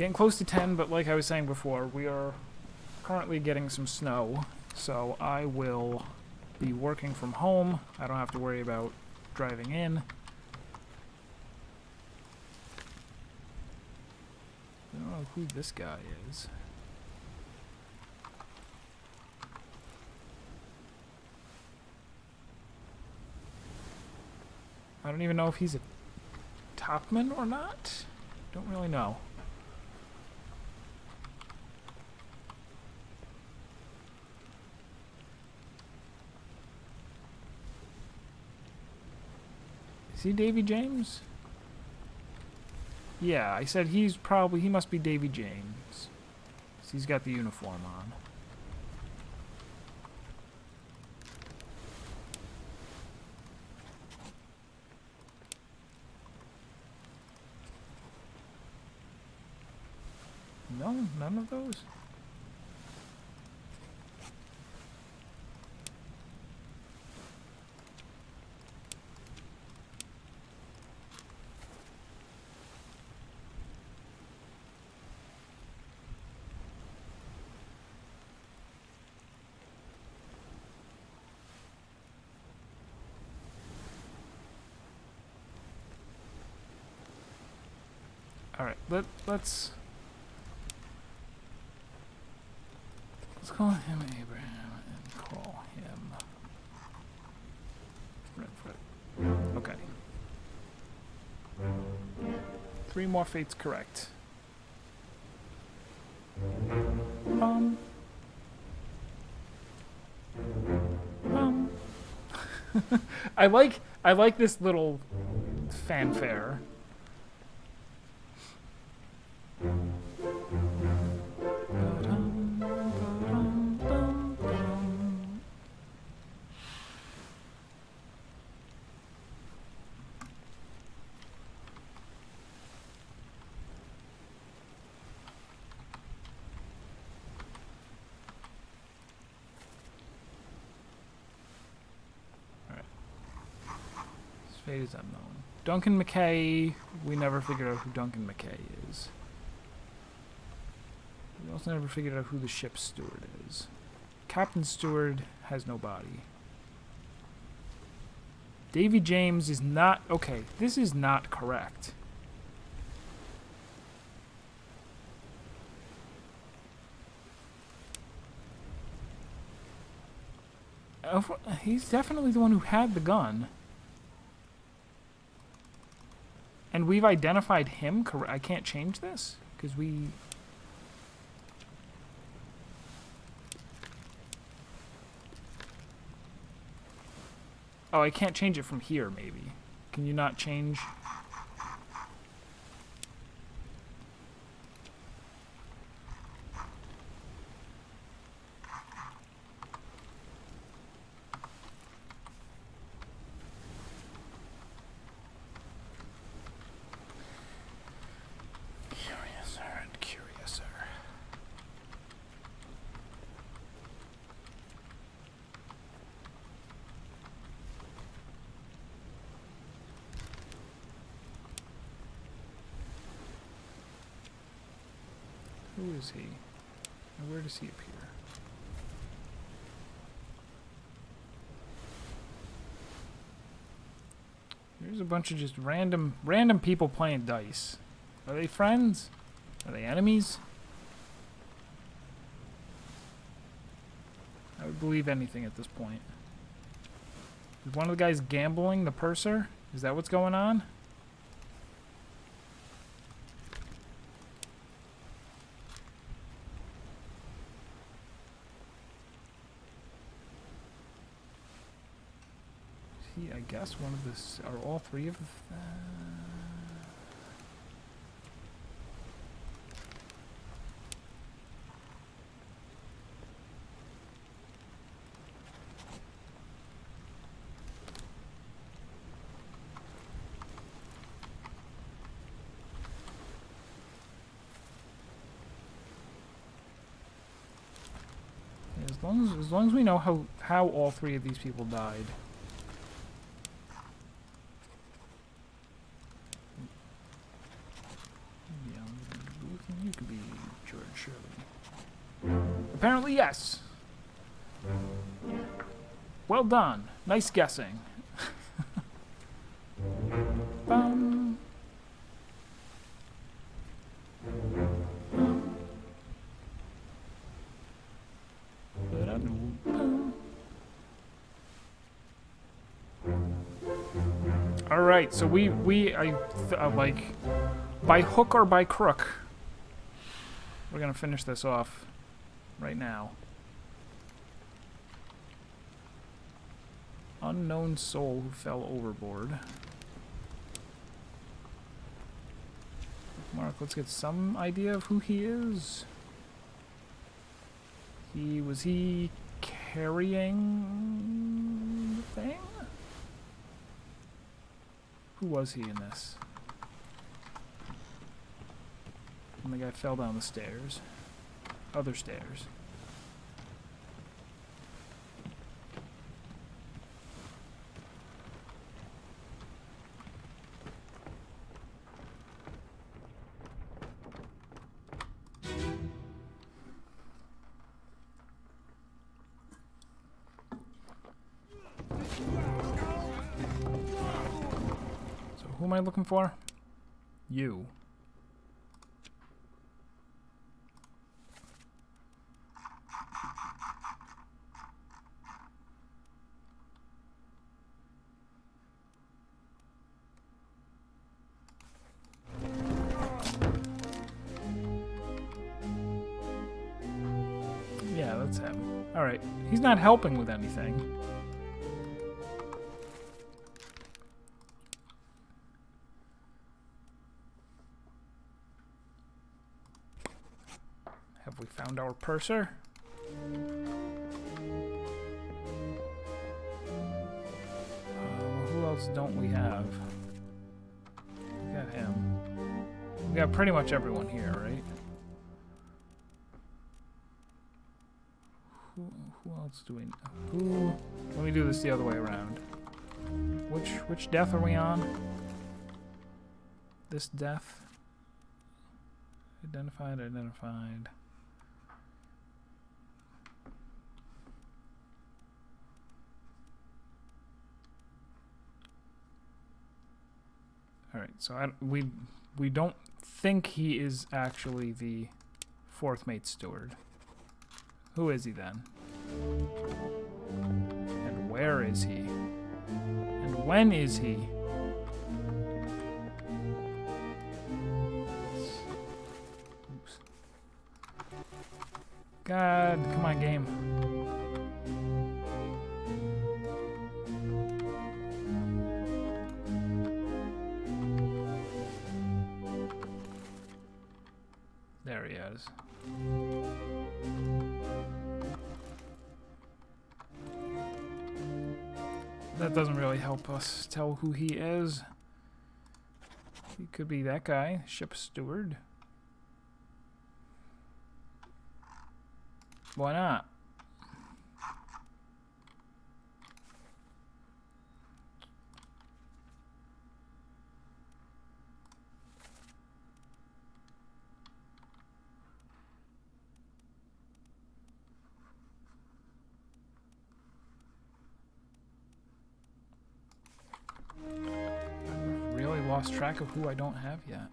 Getting close to 10, but like I was saying before, we are currently getting some snow, so I will be working from home. I don't have to worry about driving in. I don't know who this guy is. I don't even know if he's a topman or not. Don't really know. Is he Davy James? Yeah, I said he must be Davy James. 'Cause he's got the uniform on. No, none of those? Alright, let's call him Abraham and call him Redfoot. Okay. 3 more fates correct. I like this little fanfare. Fate is unknown. Duncan McKay, we never figured out who Duncan McKay is. We also never figured out who the ship's steward is. Captain Steward has no body. Davy James is not... Okay, this is not correct. He's definitely the one who had the gun. And we've identified him correct. I can't change this because we... Oh, I can't change it from here, maybe. Can you not change? Who is he? And where does he appear? There's a bunch of just random people playing dice. Are they friends? Are they enemies? I would believe anything at this point. Is one of the guys gambling, the purser? Is that what's going on? I guess one of this, are all 3 of as long as we know how all 3 of these people died. Apparently, yes. Well done. Nice guessing. Bum. All right, so like, by hook or by crook, we're gonna finish this off right now. Unknown soul who fell overboard. Mark, let's get some idea of who he is. Was he carrying the thing? Who was he in this? And the guy fell down the stairs. Other stairs. Who am I looking for? You. Yeah, that's him. Alright. He's not helping with anything. Have we found our purser? Who else don't we have? We got him. We got pretty much everyone here, right? Who else do we know? Who? Let me do this the other way around. Which death are we on? This death? Identified. Alright, so we don't think he is actually the fourth mate steward. Who is he then? And where is he? And when is he? Oops. God, come on, game. There he is. That doesn't really help us tell who he is. He could be that guy, ship steward. Why not? I've really lost track of who I don't have yet.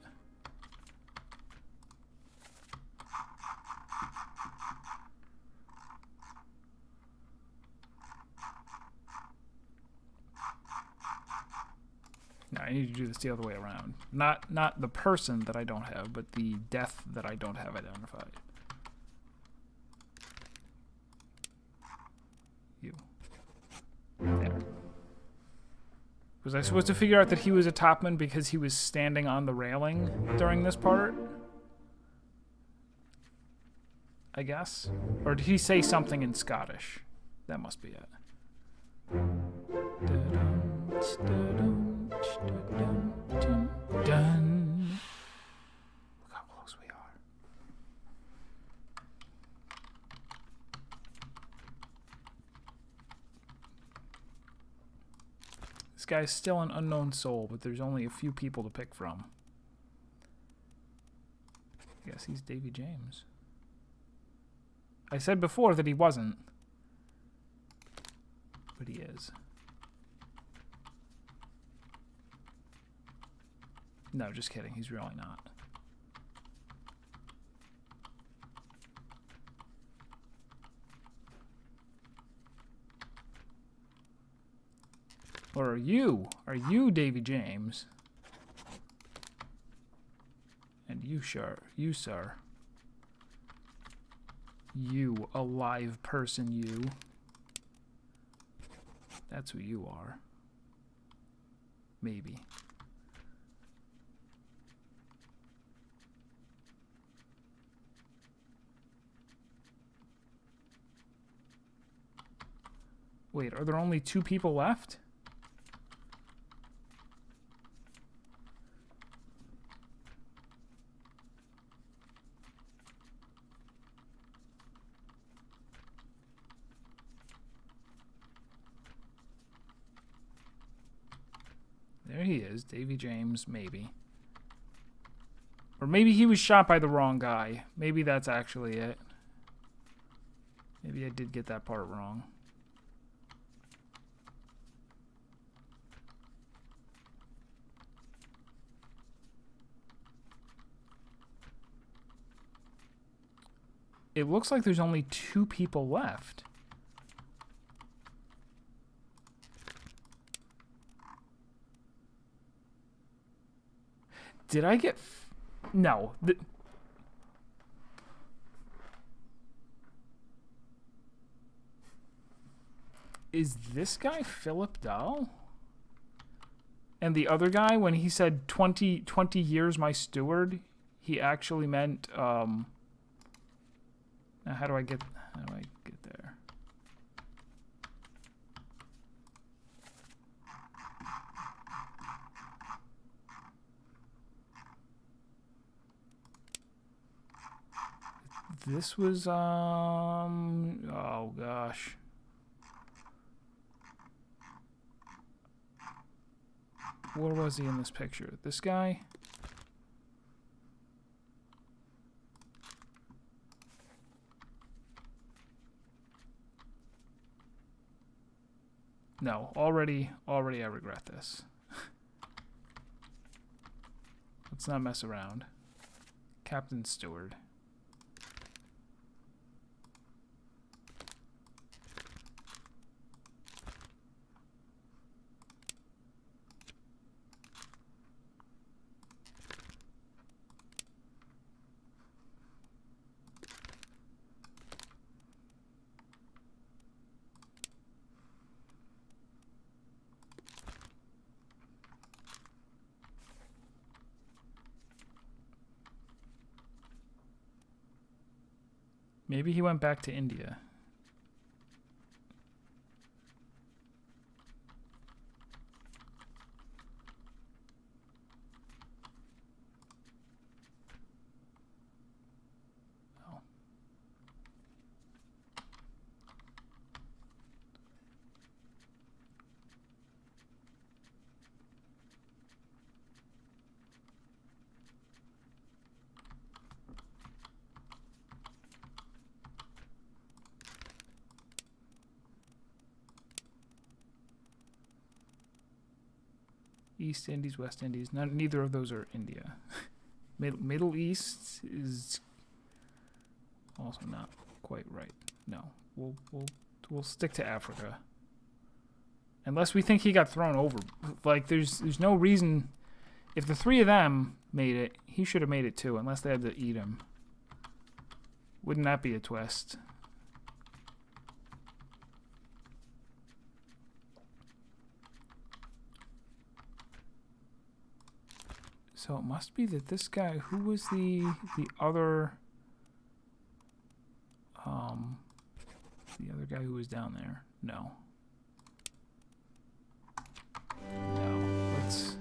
No, I need to do this the other way around. Not the person that I don't have, but the death that I don't have identified. You. There. Was I supposed to figure out that he was a topman because he was standing on the railing during this part? I guess? Or did he say something in Scottish? That must be it. Dun. Look how close we are. This guy's still an unknown soul, but there's only a few people to pick from. I guess he's Davy James. I said before that he wasn't. But he is. No, just kidding. He's really not. Or are you? Are you Davy James? And you, sir. You, sir. You, a live person, you. That's who you are. Maybe. Wait, are there only 2 people left? There he is, Davy James, maybe. Or maybe he was shot by the wrong guy. Maybe that's actually it. Maybe I did get that part wrong. It looks like there's only 2 people left. Did I get... No. Is this guy Philip Dahl? And the other guy, when he said 20 years my steward, he actually meant... Now how do I get there? This was oh gosh. Where was he in this picture? This guy? No, already I regret this. Let's not mess around. Captain Stewart. Maybe he went back to India. Oh. East Indies, West Indies. Neither of those are India. Middle East is also not quite right. No, we'll stick to Africa. Unless we think he got thrown over. Like there's no reason. If the 3 of them made it, he should have made it too. Unless they had to eat him. Wouldn't that be a twist? So it must be that this guy, who was the other guy who was down there? No. No. Let's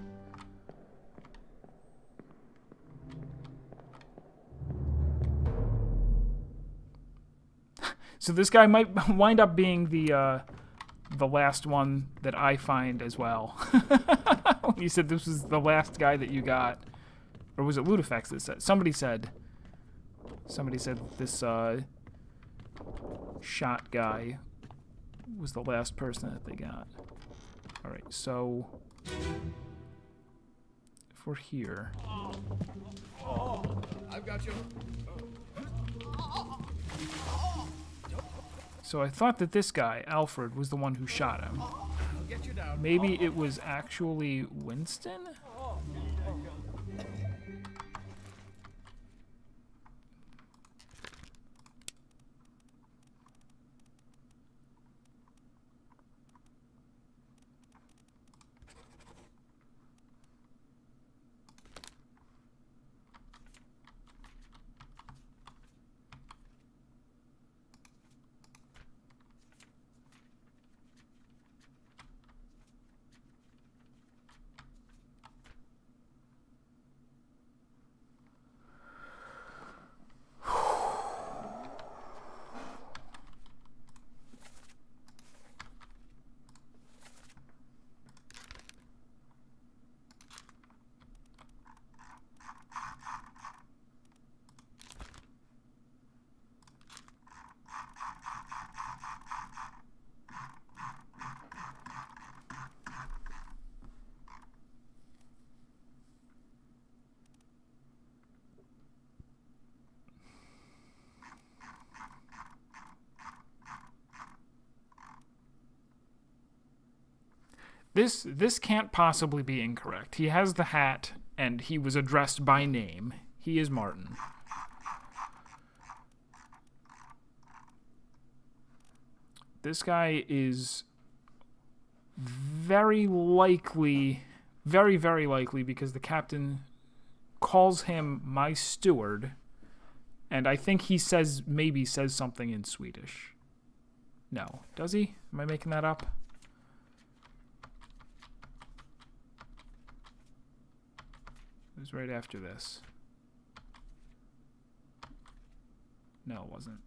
So this guy might wind up being the last one that I find as well. You said this was the last guy that you got. Or was it Ludifex that said? Somebody said this shot guy was the last person that they got. Alright, so if we're here. I've got you. So I thought that this guy, Alfred, was the one who shot him. I'll get you down. Maybe it was actually Winston? This can't possibly be incorrect. He has the hat, and he was addressed by name. He is Martin. This guy is very likely, very, very likely, because the captain calls him my steward, and I think he maybe says something in Swedish. No. Does he? Am I making that up? It was right after this. No, it wasn't.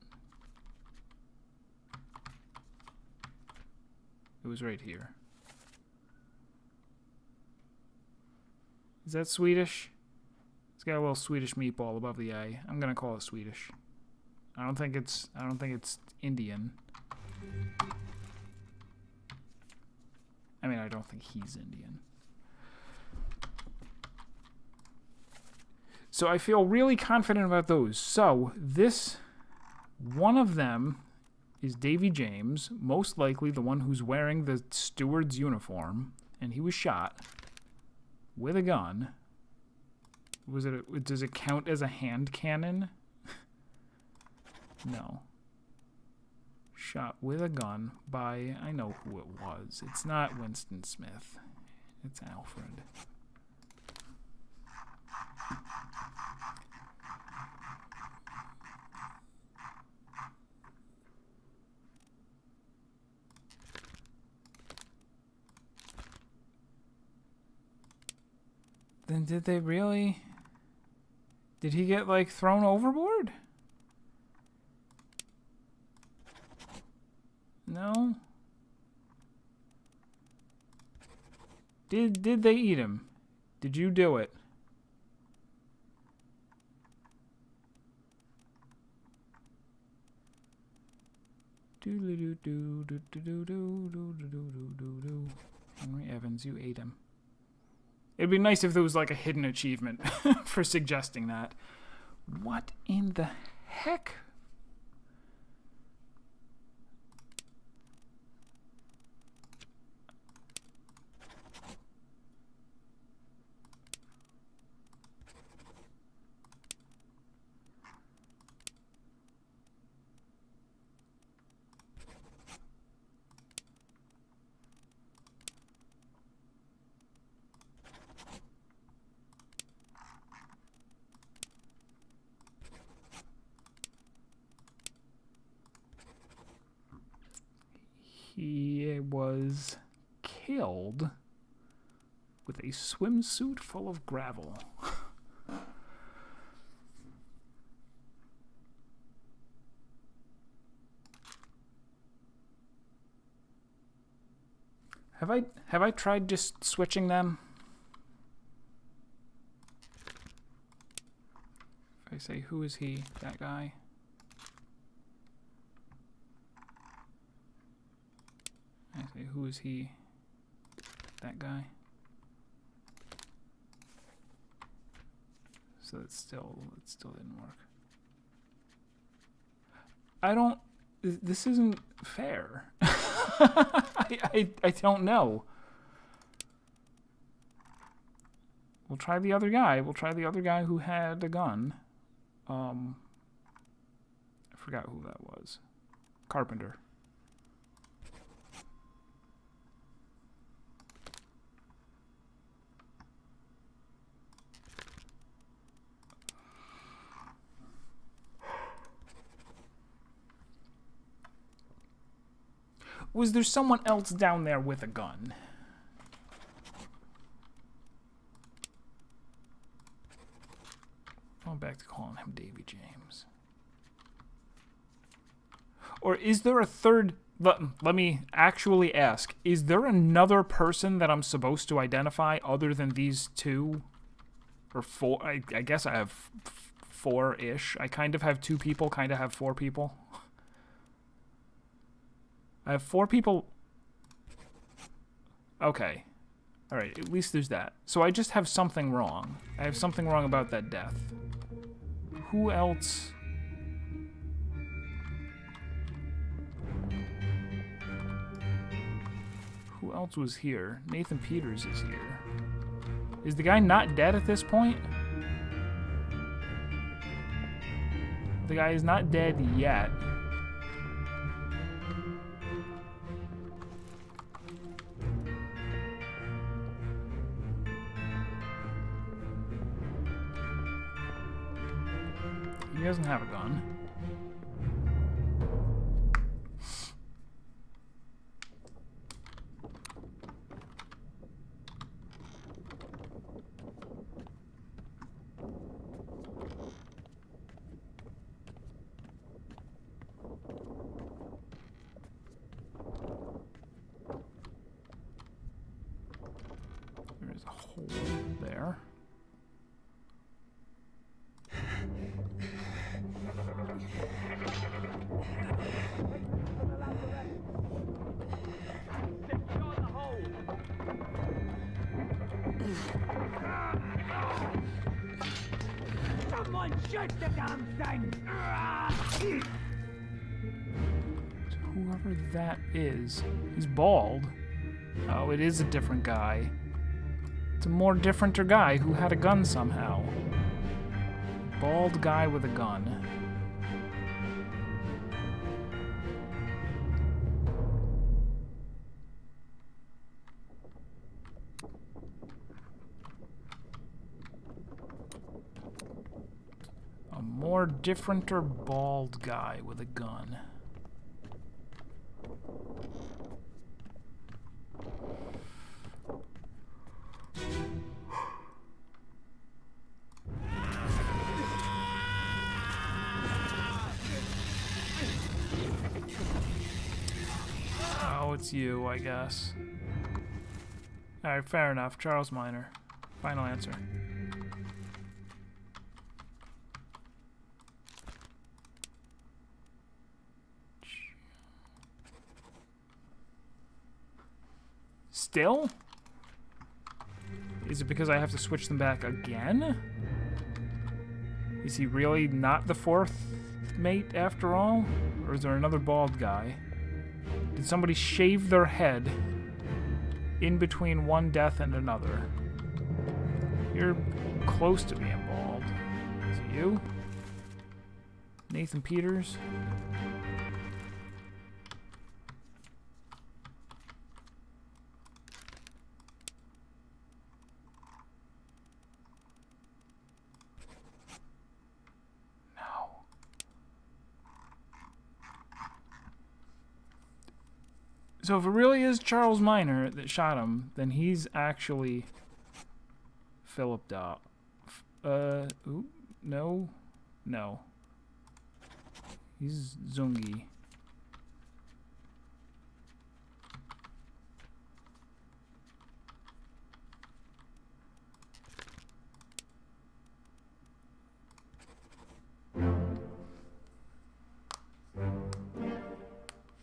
It was right here. Is that Swedish? It's got a little Swedish meatball above the A. I'm gonna call it Swedish. I don't think it's Indian. I mean, I don't think he's Indian. So I feel really confident about those. So this, one of them is Davy James, most likely the one who's wearing the steward's uniform, and he was shot with a gun. Does it count as a hand cannon? No. Shot with a gun by, I know who it was. It's not Winston Smith. It's Alfred. Then did they really? Did he get, like, thrown overboard? No? Did they eat him? Did you do it? Henry Evans, you ate him. It'd be nice if there was like a hidden achievement for suggesting that. What in the heck? He was killed with a swimsuit full of gravel. Have I tried just switching them? If I say, who is he? That guy. Wait, who is he? That guy? So it still didn't work. I don't... This isn't fair. I don't know. We'll try the other guy. We'll try the other guy who had a gun. I forgot who that was. Carpenter. Was there someone else down there with a gun? Going back to calling him Davy James. Or is there a third... Let me actually ask. Is there another person that I'm supposed to identify other than these two? Or four? I guess I have four-ish. I kind of have two people, kind of have four people. I have four people. Okay. Alright, at least there's that. So I just have something wrong. I have something wrong about that death. Who else? Who else was here? Nathan Peters is here. Is the guy not dead at this point? The guy is not dead yet. He doesn't have a gun. There's a hole there. Someone shoot the damn thing! So whoever that is, he's bald. Oh, it is a different guy. It's a more differenter guy who had a gun somehow. Bald guy with a gun. A more differenter bald guy with a gun. Oh, it's you, I guess. Alright, fair enough. Charles Minor. Final answer. Still? Is it because I have to switch them back again? Is he really not the fourth mate after all? Or is there another bald guy? Did somebody shave their head in between one death and another? You're close to being bald. Is it you? Nathan Peters? So if it really is Charles Minor that shot him, then he's actually Philip Dopp. Ooh, no. No. He's Zungi.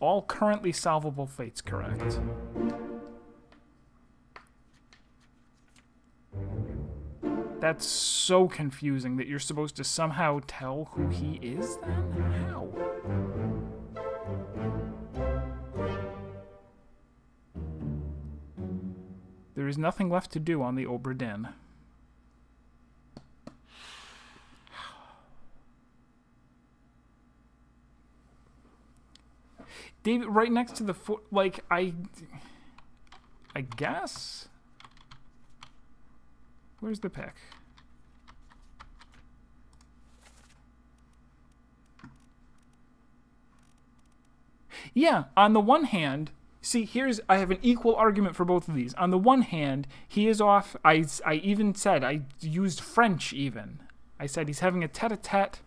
all currently solvable fates correct. That's so confusing that you're supposed to somehow tell who he is then? How? There is nothing left to do on the Obra Dinn. David, right next to the foot, like, I guess? Where's the pick? Yeah, on the one hand, see, I have an equal argument for both of these. On the one hand, he is off, I even said, I used French even. I said he's having a tete-a-tete,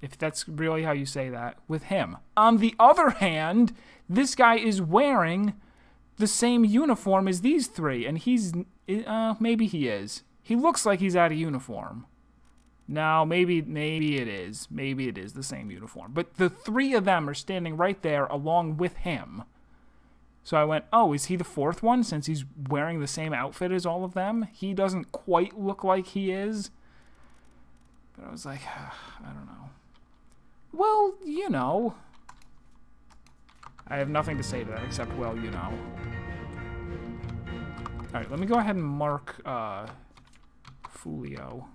if that's really how you say that, with him. On the other hand, this guy is wearing the same uniform as these three, and maybe he is. He looks like he's out of uniform. Now, maybe it is. Maybe it is the same uniform. But the three of them are standing right there along with him. So I went, oh, is he the fourth one since he's wearing the same outfit as all of them? He doesn't quite look like he is. But I was like, I don't know. Well, you know. I have nothing to say to that except, well, you know. Alright, let me go ahead and mark Fulio.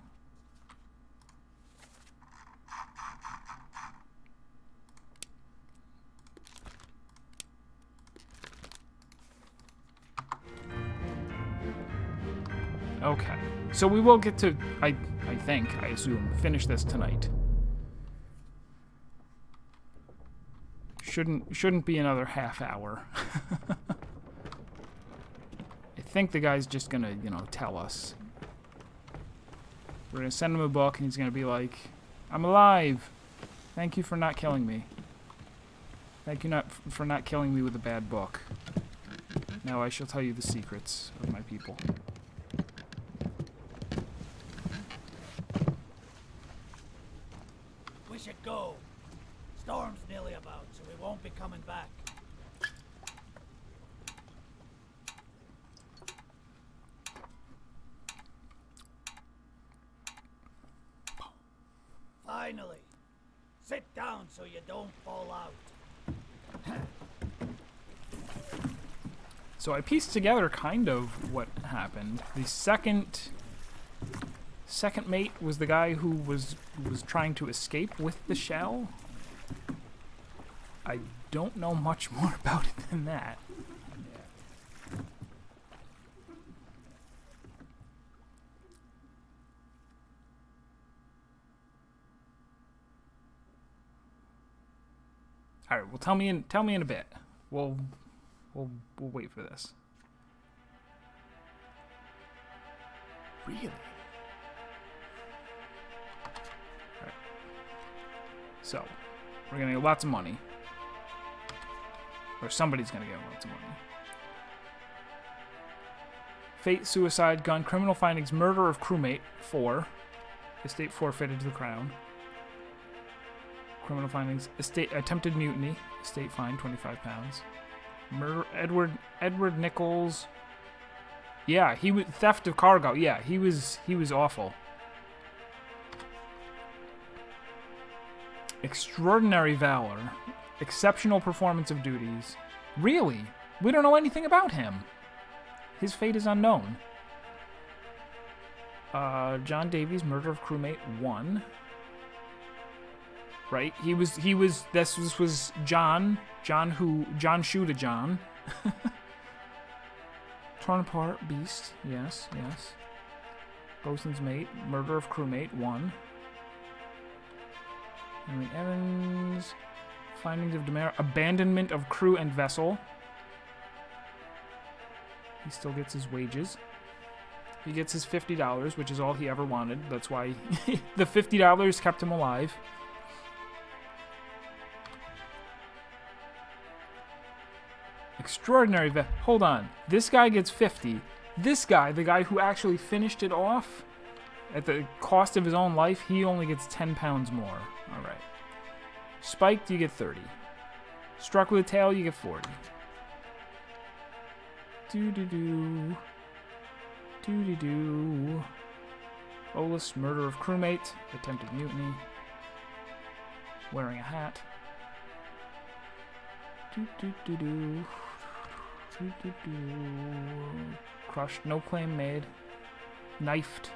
Okay, so we will get to, I assume, finish this tonight. Shouldn't be another half hour. I think the guy's just gonna, tell us. We're gonna send him a book, and he's gonna be like, "I'm alive. Thank you for not killing me. Thank you for not killing me with a bad book. Now I shall tell you the secrets of my people." We should go. Storm's nearly about, so we won't be coming back. Finally. Sit down so you don't fall out. So I pieced together kind of what happened. The second mate was the guy who was trying to escape with the shell. I don't know much more about it than that. All right, well, tell me in a bit. We'll wait for this. Really? All right. So, we're gonna get lots of money. Or somebody's gonna get lots of money. Fate, suicide, gun, criminal findings, murder of crewmate, 4. Estate forfeited to the crown. Criminal findings, estate attempted mutiny, estate fine, £25. Murder, Edward Nichols. Yeah, he was theft of cargo. Yeah, he was awful. Extraordinary valor. Exceptional performance of duties. Really? We don't know anything about him. His fate is unknown. John Davies, murder of crewmate, 1. Right? This was John Shoe to John. Torn apart, beast, yes. Bosun's mate, murder of crewmate, 1. Henry Evans. Findings of demerit, abandonment of crew and vessel. He still gets his wages. He gets his $50, which is all he ever wanted. That's why the $50 kept him alive. Extraordinary hold on. This guy gets 50. This guy, the guy who actually finished it off at the cost of his own life, he only gets £10 more. All right. Spiked, you get 30. Struck with a tail, you get 40. Do-do-do. Do-do-do. Olus, murder of crewmate. Attempted mutiny. Wearing a hat. Do-do-do-do. Do-do-do. Crushed, no claim made. Knifed.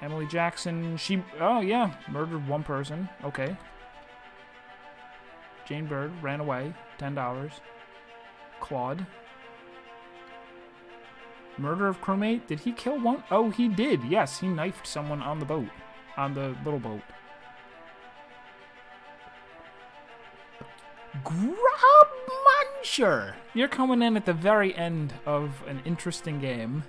Emily Jackson, oh yeah, murdered one person. Okay. Jane Bird ran away. $10. Claude. Murder of crewmate? Did he kill one? Oh, he did. Yes, he knifed someone on the boat. On the little boat. Grabmancher! You're coming in at the very end of an interesting game.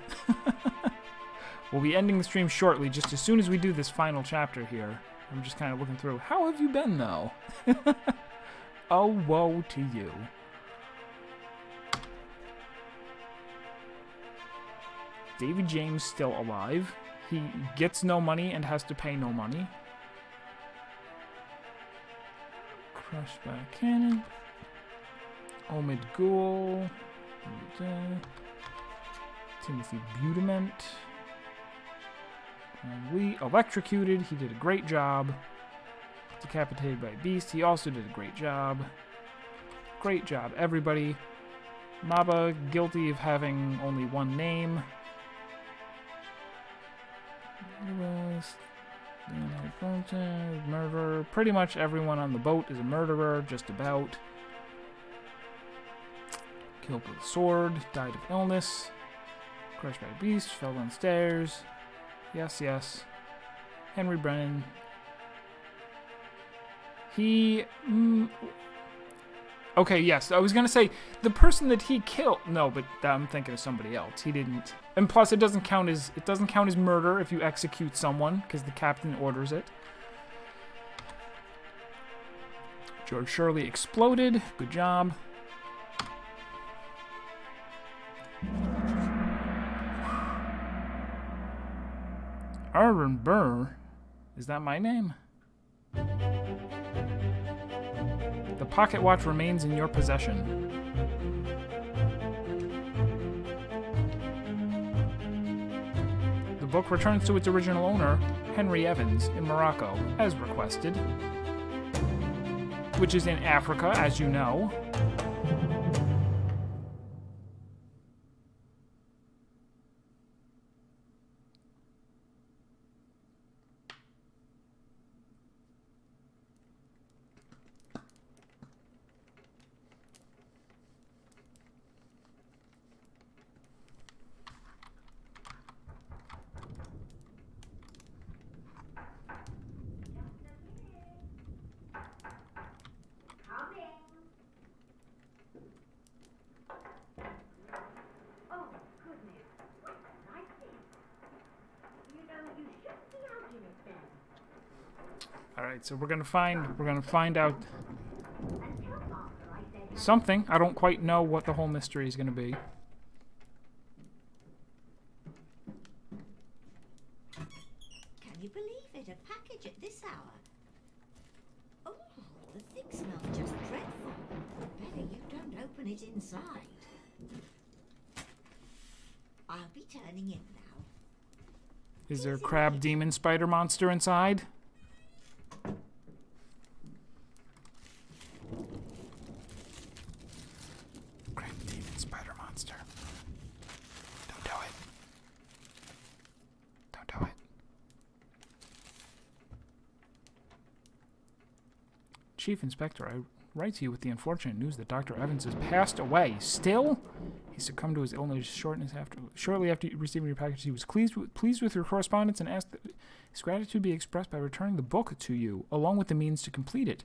We'll be ending the stream shortly, just as soon as we do this final chapter here. I'm just kind of looking through. How have you been, though? Oh, woe to you. David James still alive. He gets no money and has to pay no money. Crushed by a cannon. Omid Ghoul. Timothy Budiment. We electrocuted. He did a great job. Decapitated by a beast. He also did a great job. Great job, everybody. Maba, guilty of having only one name. Murderer. Pretty much everyone on the boat is a murderer, just about. Killed with a sword. Died of illness. Crushed by a beast. Fell downstairs. Yes, yes. Henry Brennan. He... Okay, yes. I was going to say, the person that he killed... No, but I'm thinking of somebody else. He didn't... And plus, it doesn't count as murder if you execute someone, because the captain orders it. George Shirley exploded. Good job. Arvin Burr? Is that my name? The pocket watch remains in your possession. The book returns to its original owner, Henry Evans, in Morocco, as requested. Which is in Africa, as you know. Alright, so we're gonna find out something. I don't quite know what the whole mystery is gonna be. Can you believe it? A package at this hour? Oh, the thing smells just dreadful. Better you don't open it inside. I'll be turning in now. Is there a crab demon spider monster inside? Crab demon spider monster. Don't do it. Don't do it. Chief Inspector, I write to you with the unfortunate news that Dr. Evans has passed away. Still? He succumbed to his illness shortly after receiving your package. He was pleased with your correspondence and asked that his gratitude be expressed by returning the book to you, along with the means to complete it.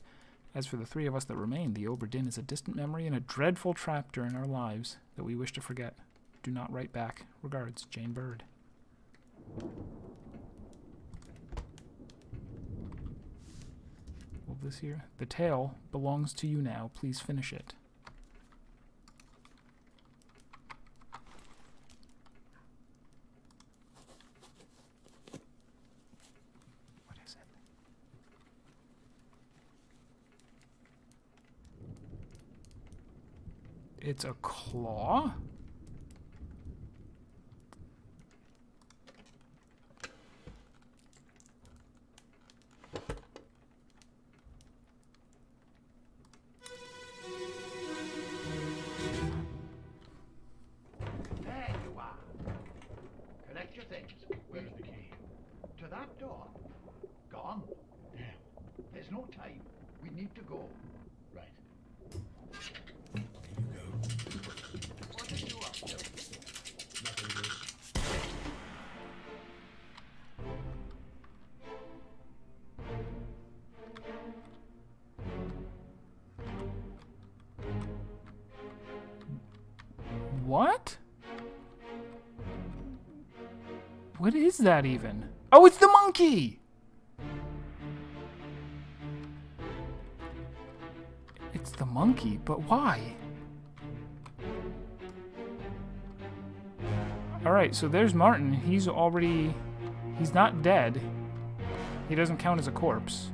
As for the three of us that remain, the Obra Dinn is a distant memory and a dreadful chapter in our lives that we wish to forget. Do not write back. Regards, Jane Bird. Well, this here, the tale belongs to you now. Please finish it. What is it? it's a claw? There you are. Collect your things. Where's the key? To that door. Gone. Damn. There's no time. We need to go. Right. Here you go. What are you up to? Nothing good. What? What is that even? Oh, it's the monkey! It's the monkey, but why? Alright, so there's Martin. He's not dead. He doesn't count as a corpse.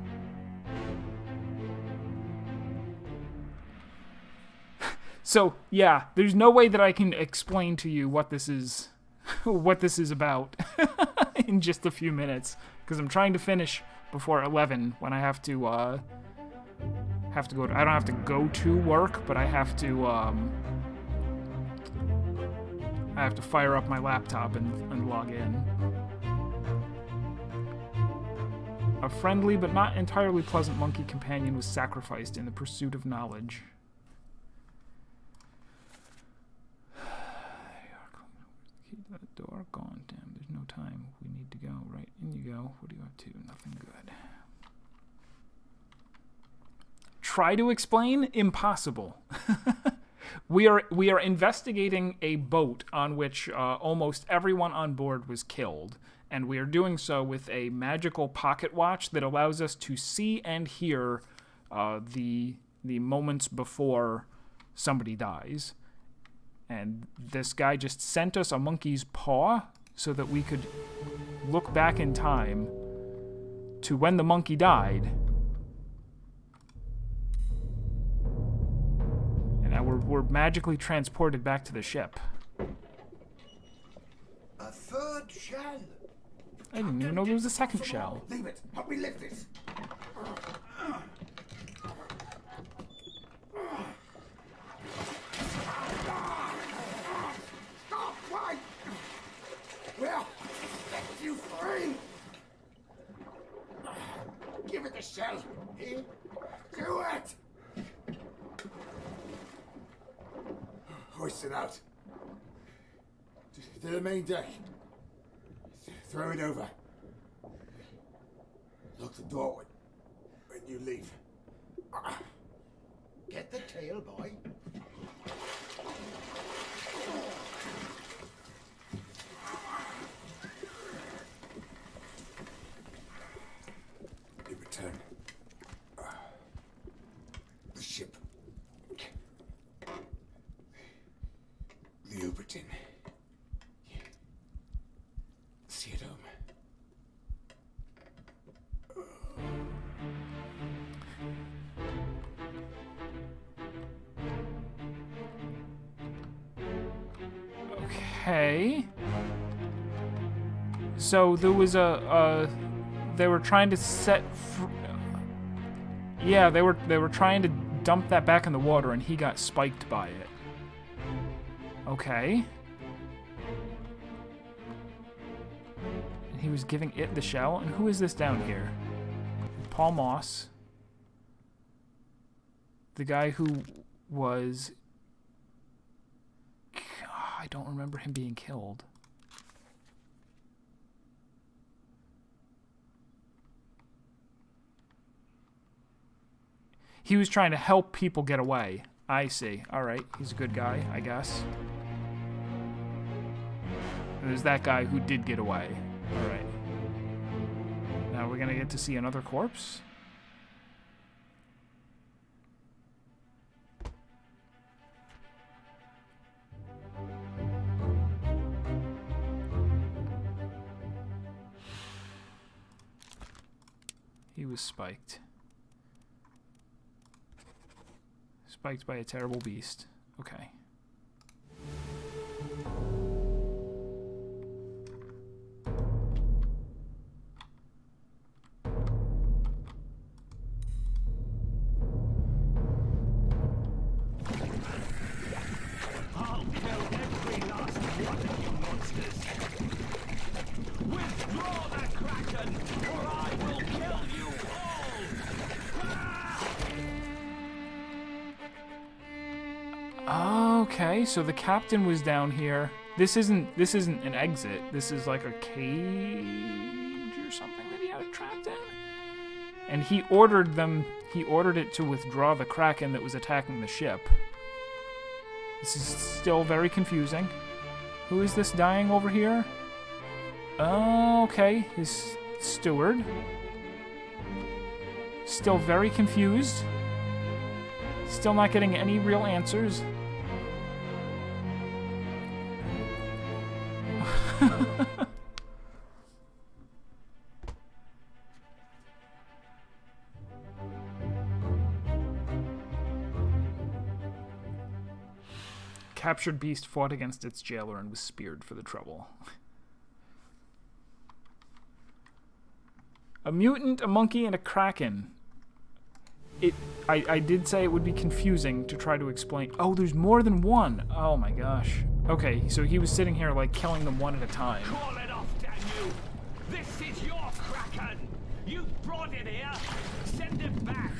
So, yeah, there's no way that I can explain to you what this is about in just a few minutes, because I'm trying to finish before 11 when I have to go to, I don't have to go to work, but I have to fire up my laptop and log in. A friendly but not entirely pleasant monkey companion was sacrificed in the pursuit of knowledge. That door gone. Damn, there's no time. We need to go. Right, in you go. What are you up to? Nothing good. Try to explain? Impossible. We are investigating a boat on which almost everyone on board was killed, and we are doing so with a magical pocket watch that allows us to see and hear the moments before somebody dies. And this guy just sent us a monkey's paw so that we could look back in time to when the monkey died. And now we're magically transported back to the ship. A third shell. I didn't even know there was a second shell. Leave it. Help me lift this. Stop! Why? Well, set you free. Give it the shell. Here. Do it. Hoist it out. To the main deck. Throw it over. Lock the door when you leave. Get the tail, boy. You return. The ship. The Obra Dinn. See it home. Okay. So there was they were trying to yeah, they were trying to dump that back in the water, and he got spiked by it. Okay. And he was giving it the shell. And who is this down here? Paul Moss. The guy who was... I don't remember him being killed. He was trying to help people get away. I see. Alright, he's a good guy, I guess. And there's that guy who did get away. Alright. Now we're gonna get to see another corpse? He was spiked. Spiked by a terrible beast. Okay. Okay, so the captain was down here. This isn't an exit. This is like a cage or something that he had it trapped in. And he ordered it to withdraw the Kraken that was attacking the ship. This is still very confusing. Who is this dying over here? Oh, okay, his steward. Still very confused. Still not getting any real answers. Captured beast fought against its jailer and was speared for the trouble. A mutant, a monkey, and a kraken. I did say it would be confusing to try to explain. Oh, there's more than one. Oh my gosh. Okay, so he was sitting here like killing them one at a time. Call it off, damn you! This is your Kraken! You brought it here! Send it back!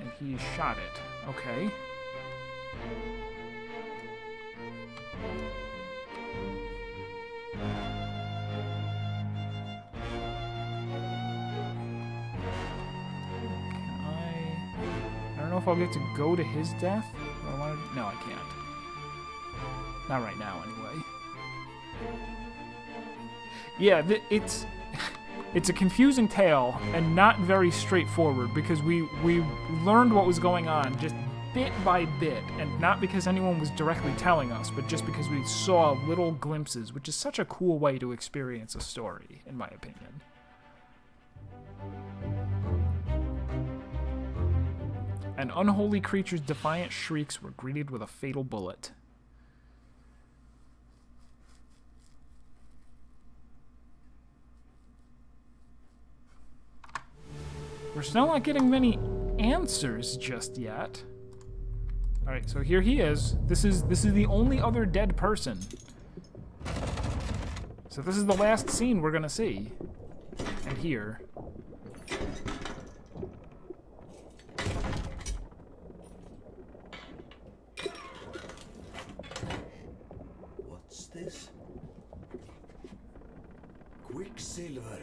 And he shot it. Okay. I don't know if I'll get to go to his death. No, I can't. Not right now, anyway. Yeah, it's a confusing tale and not very straightforward because we learned what was going on just bit by bit, and not because anyone was directly telling us, but just because we saw little glimpses, which is such a cool way to experience a story, in my opinion. An unholy creature's defiant shrieks were greeted with a fatal bullet. We're still not getting many answers just yet. All right, so here he is. This is the only other dead person. So this is the last scene we're gonna see and hear. What's this? Quicksilver.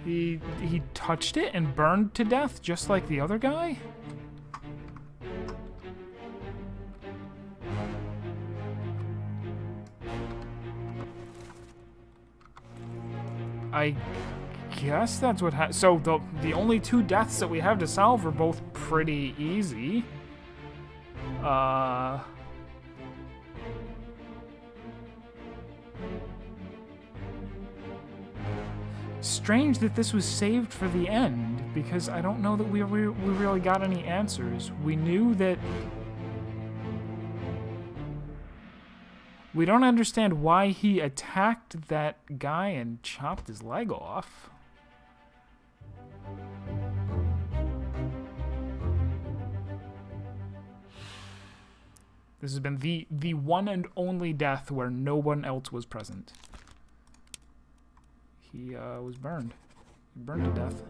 He touched it and burned to death just like the other guy? I guess that's what happened. So the only two deaths that we have to solve are both pretty easy. Strange that this was saved for the end, because I don't know that we really got any answers. We knew that... We don't understand why he attacked that guy and chopped his leg off. This has been the one and only death where no one else was present. He was burned. He burned to death.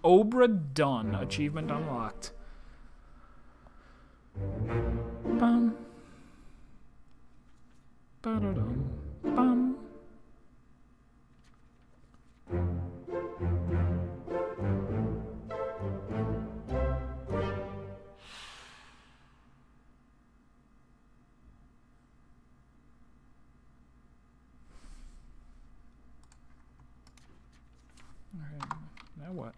Obra Dinn. Achievement unlocked. Bum. Ba-da-dum. Bum. Alright, now what?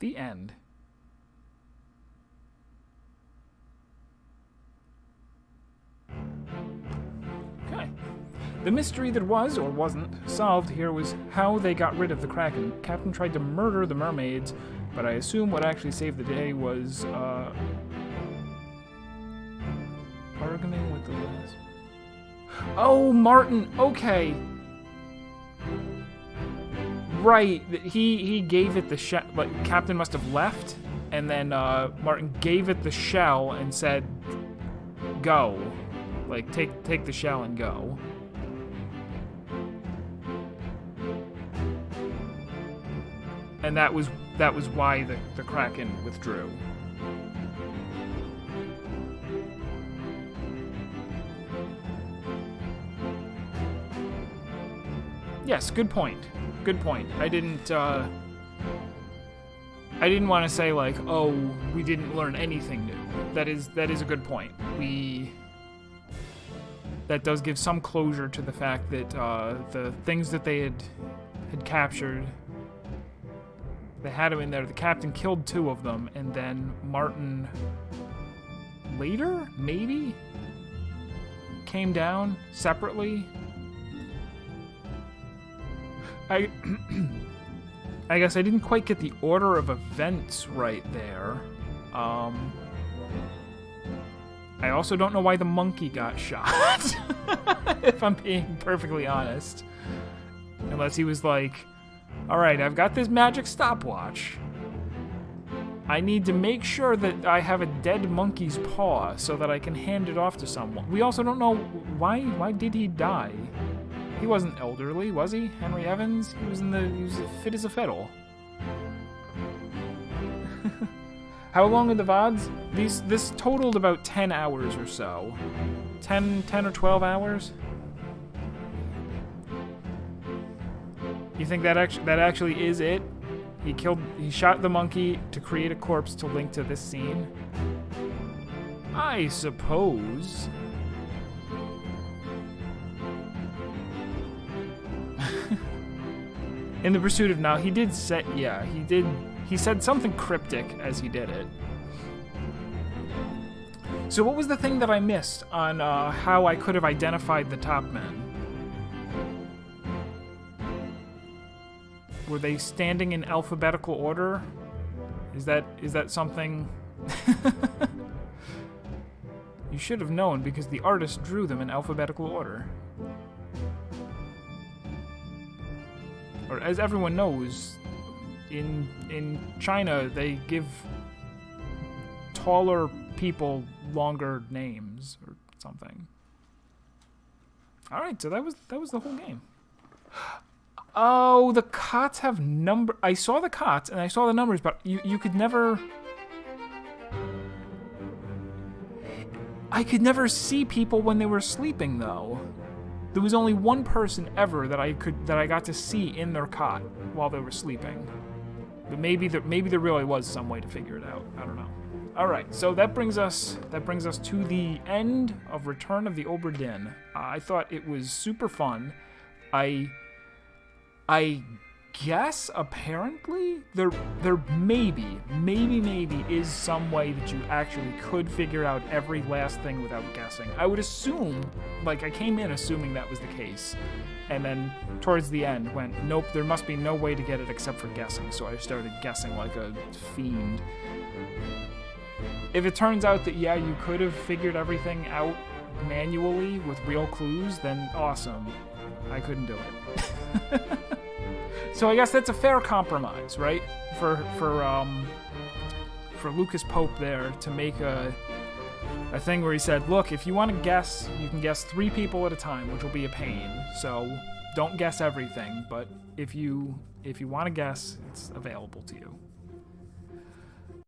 The end. Okay. The mystery that was, or wasn't, solved here was how they got rid of the Kraken. Captain tried to murder the mermaids, but I assume what actually saved the day was, bargaining with the last... Oh, Martin! Okay! Right, he gave it the shell, but Captain must have left, and then, Martin gave it the shell and said, go. Like, take the shell and go. And that was why the Kraken withdrew. Yes, good point. Good point. I didn't want to say like, oh, we didn't learn anything new. That is a good point. That does give some closure to the fact that the things that they had captured, they had them in there. The captain killed 2 of them, and then Martin later, maybe, came down separately. I guess I didn't quite get the order of events right there. I also don't know why the monkey got shot, if I'm being perfectly honest. Unless he was like, alright, I've got this magic stopwatch. I need to make sure that I have a dead monkey's paw so that I can hand it off to someone. We also don't know why did he die? He wasn't elderly, was he? Henry Evans? He was fit as a fiddle. How long are the VODs? This totaled about 10 hours or so. 10 or 12 hours? You think that actually is it? He shot the monkey to create a corpse to link to this scene? I suppose. In the pursuit of now, he did say, yeah, he said something cryptic as he did it. So what was the thing that I missed on how I could have identified the top men? Were they standing in alphabetical order? Is that something? You should have known because the artist drew them in alphabetical order. Or as everyone knows, in China they give taller people longer names or something. All right, so that was the whole game. Oh, the cots have number. I saw the cots and I saw the numbers, but you could never. I could never see people when they were sleeping, though. There was only one person ever that I got to see in their cot while they were sleeping. But maybe there really was some way to figure it out. I don't know. All right, so that brings us to the end of Return of the Obra Dinn. I thought it was super fun. I guess apparently there maybe is some way that you actually could figure out every last thing without guessing. I would assume, like I came in assuming that was the case, and then towards the end went, nope, there must be no way to get it except for guessing. So I started guessing like a fiend. If it turns out that yeah, you could have figured everything out manually with real clues, then awesome. I couldn't do it. So I guess that's a fair compromise, right? For Lucas Pope there to make a thing where he said, look, if you want to guess, you can guess 3 people at a time, which will be a pain. So don't guess everything, but if you want to guess, it's available to you.